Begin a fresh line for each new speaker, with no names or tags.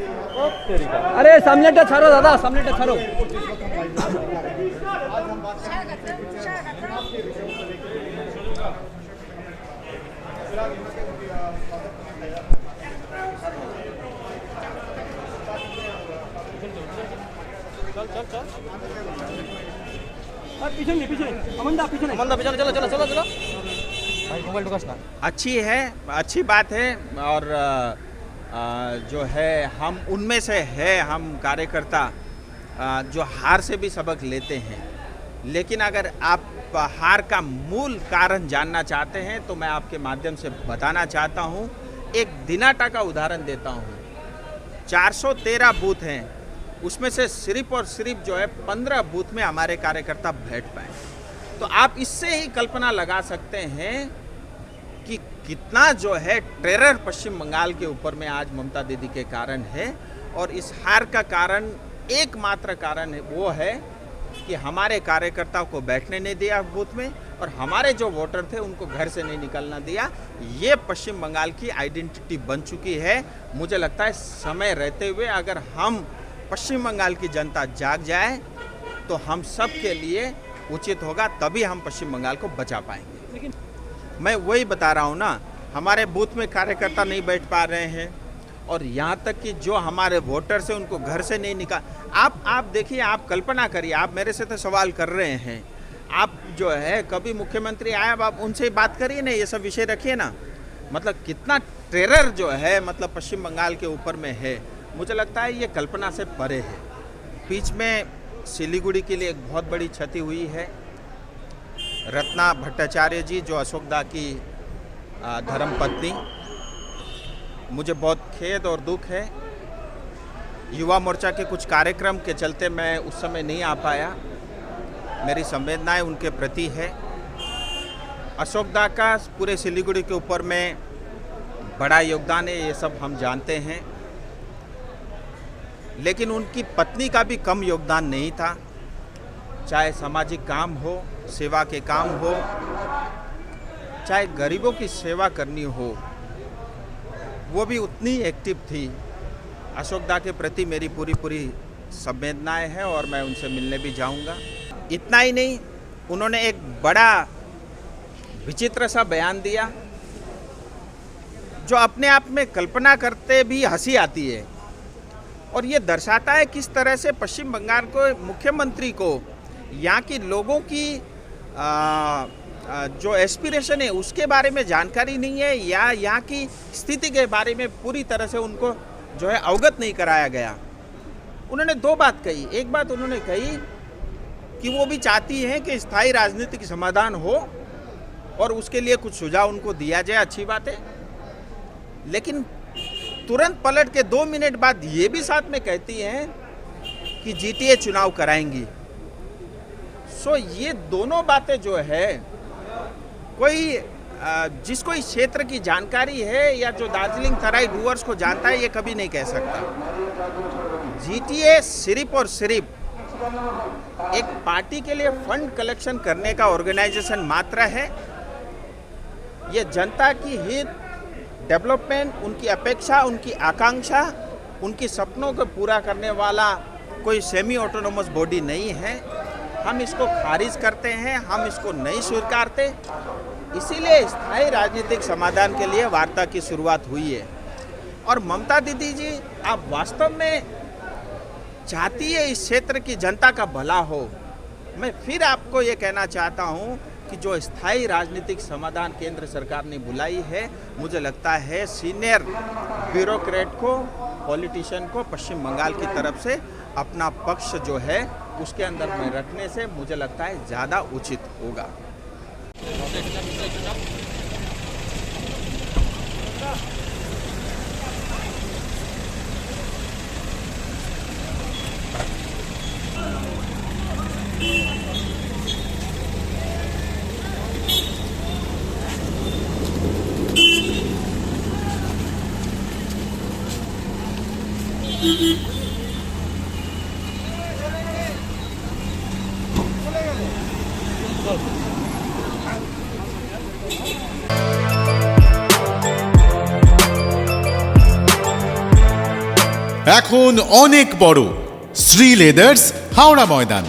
अरे सामनेटा छाड़ो दादा, सामनेटा छाड़ो। पीछे पीछे अमंदा पीछे चलो चलो चलो चलो भाई मोबाइल ढुकासना।
अच्छी है, अच्छी बात है। और जो है हम उनमें से है, हम कार्यकर्ता जो हार से भी सबक लेते हैं। लेकिन अगर आप हार का मूल कारण जानना चाहते हैं तो मैं आपके माध्यम से बताना चाहता हूं। एक दिनाटा का उदाहरण देता हूं। 413 बूथ हैं, उसमें से सिर्फ और सिर्फ जो है 15 बूथ में हमारे कार्यकर्ता बैठ पाए। तो आप इससे ही कल्पना लगा सकते हैं कि कितना जो है टेरर पश्चिम बंगाल के ऊपर में आज ममता दीदी के कारण है। और इस हार का कारण एकमात्र कारण है, वो है कि हमारे कार्यकर्ताओं को बैठने नहीं दिया बूथ में, और हमारे जो वोटर थे उनको घर से नहीं निकलना दिया। ये पश्चिम बंगाल की आइडेंटिटी बन चुकी है। मुझे लगता है समय रहते हुए अगर हम पश्चिम बंगाल की जनता जाग जाए तो हम सब के लिए उचित होगा, तभी हम पश्चिम बंगाल को बचा पाएंगे। लेकिन मैं वही बता रहा हूँ ना, हमारे बूथ में कार्यकर्ता नहीं बैठ पा रहे हैं, और यहाँ तक कि जो हमारे वोटर्स हैं उनको घर से नहीं निकाल। आप देखिए, आप कल्पना करिए, आप मेरे से तो सवाल कर रहे हैं, आप जो है कभी मुख्यमंत्री आए, अब आप उनसे बात करिए ना, ये सब विषय रखिए ना। मतलब कितना टेरर जो है मतलब पश्चिम बंगाल के ऊपर में है, मुझे लगता है ये कल्पना से परे है। बीच में सिलीगुड़ी के लिए एक बहुत बड़ी क्षति हुई है। रत्ना भट्टाचार्य जी जो अशोक दा की धर्मपत्नी, मुझे बहुत खेद और दुख है। युवा मोर्चा के कुछ कार्यक्रम के चलते मैं उस समय नहीं आ पाया। मेरी संवेदनाएं उनके प्रति है। अशोक दा का पूरे सिलीगुड़ी के ऊपर में बड़ा योगदान है, ये सब हम जानते हैं। लेकिन उनकी पत्नी का भी कम योगदान नहीं था। चाहे सामाजिक काम हो, सेवा के काम हो, चाहे गरीबों की सेवा करनी हो, वो भी उतनी एक्टिव थी। अशोक दा के प्रति मेरी पूरी संवेदनाएं हैं और मैं उनसे मिलने भी जाऊंगा। इतना ही नहीं, उन्होंने एक बड़ा विचित्र सा बयान दिया जो अपने आप में कल्पना करते भी हंसी आती है, और ये दर्शाता है किस तरह से पश्चिम बंगाल को मुख्यमंत्री को यहाँ की लोगों की जो एस्पिरेशन है उसके बारे में जानकारी नहीं है, या यहाँ की स्थिति के बारे में पूरी तरह से उनको जो है अवगत नहीं कराया गया। उन्होंने दो बात कही। एक बात उन्होंने कही कि वो भी चाहती हैं कि स्थायी राजनीतिक समाधान हो और उसके लिए कुछ सुझाव उनको दिया जाए, अच्छी बात है। लेकिन तुरंत पलट के 2 मिनट बाद ये भी साथ में कहती हैं कि जीटीए चुनाव कराएंगी। सो ये दोनों बातें जो है, कोई जिसको इस क्षेत्र की जानकारी है या जो दार्जिलिंग तराई डूअर्स को जानता है, ये कभी नहीं कह सकता। जीटीए सिर्फ और सिर्फ एक पार्टी के लिए फंड कलेक्शन करने का ऑर्गेनाइजेशन मात्र है। ये जनता की हित, डेवलपमेंट, उनकी अपेक्षा, उनकी आकांक्षा, उनकी सपनों को पूरा करने वाला कोई सेमी ऑटोनोमस बॉडी नहीं है। हम इसको खारिज करते हैं, हम इसको नहीं स्वीकारते। इसीलिए स्थायी राजनीतिक समाधान के लिए वार्ता की शुरुआत हुई है। और ममता दीदी जी, आप वास्तव में चाहती है इस क्षेत्र की जनता का भला हो। मैं फिर आपको ये कहना चाहता हूँ कि जो स्थायी राजनीतिक समाधान केंद्र सरकार ने बुलाई है, मुझे लगता है सीनियर ब्यूरोक्रेट को, पॉलिटिशियन को पश्चिम बंगाल की तरफ से अपना पक्ष जो है उसके अंदर में रखने से मुझे लगता है ज़्यादा उचित होगा।
এখন অনেক বড়। শ্রী লেদার্স, হাওড়া ময়দান।